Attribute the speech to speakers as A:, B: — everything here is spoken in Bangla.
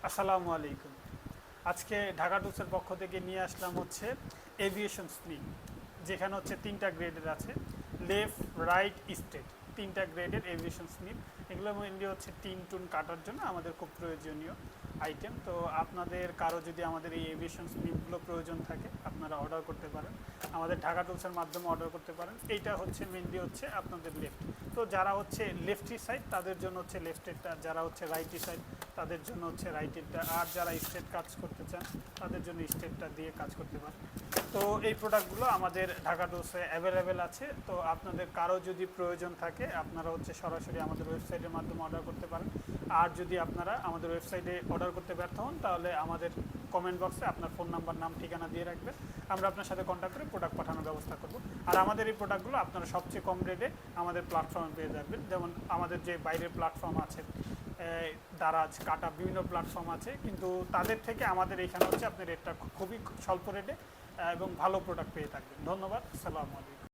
A: আসসালামু আলাইকুম। আজকে ঢাকা টুলসের পক্ষ থেকে নিয়ে আসলাম হচ্ছে এভিয়েশন স্লিপ, যেখানে হচ্ছে তিনটা গ্রেডের আছে, লেফট রাইট স্ট্রেট, তিনটা গ্রেডের এভিয়েশন স্লিপ। এগুলো মেনলি হচ্ছে টিন টুন কাটার জন্য আমাদের খুব প্রয়োজনীয় আইটেম। তো আপনাদের কারো যদি আমাদের এই এভিয়েশন স্লিপগুলো প্রয়োজন থাকে আপনারা অর্ডার করতে পারেন, আমাদের ঢাকা টুলসের মাধ্যমে অর্ডার করতে পারেন। এইটা হচ্ছে মেনলি হচ্ছে আপনাদের লেফট, তো যারা হচ্ছে লেফটি সাইড তাদের জন্য হচ্ছে লেফটেরটা, যারা হচ্ছে রাইটি সাইড তাদের জন্য হচ্ছে রাইটেরটা, আর যারা স্ট্রেট কাজ করতে চান তাদের জন্য স্ট্রেটটা দিয়ে কাজ করতে পারেন। তো এই প্রোডাক্টগুলো আমাদের ঢাকা টুলসে অ্যাভেলেবেল আছে। তো আপনাদের কারো যদি প্রয়োজন থাকে আপনারা হচ্ছে সরাসরি আমাদের ওয়েবসাইটের মাধ্যমে অর্ডার করতে পারেন। আর যদি আপনারা আমাদের ওয়েবসাইটে অর্ডার করতে ব্যর্থ হন তাহলে আমাদের কমেন্ট বক্সে আপনার ফোন নাম্বার, নাম, ঠিকানা দিয়ে রাখবেন, আমরা আপনার সাথে কন্ট্যাক্ট করে প্রোডাক্ট পাঠানোর ব্যবস্থা করব। আর আমাদের এই প্রোডাক্টগুলো আপনারা সবচেয়ে কম রেটে আমাদের প্ল্যাটফর্মে পেয়ে যাবেন। যেমন আমাদের যে বাইরের প্ল্যাটফর্ম আছে, দারাজ, কাটা, বিভিন্ন প্ল্যাটফর্ম আছে, কিন্তু তাদের থেকে আমাদের এখানে হচ্ছে আপনি রেটটা খুবই স্বল্প রেটে এবং ভালো প্রোডাক্ট পেয়ে থাকবেন। ধন্যবাদ। আসসালামু আলাইকুম।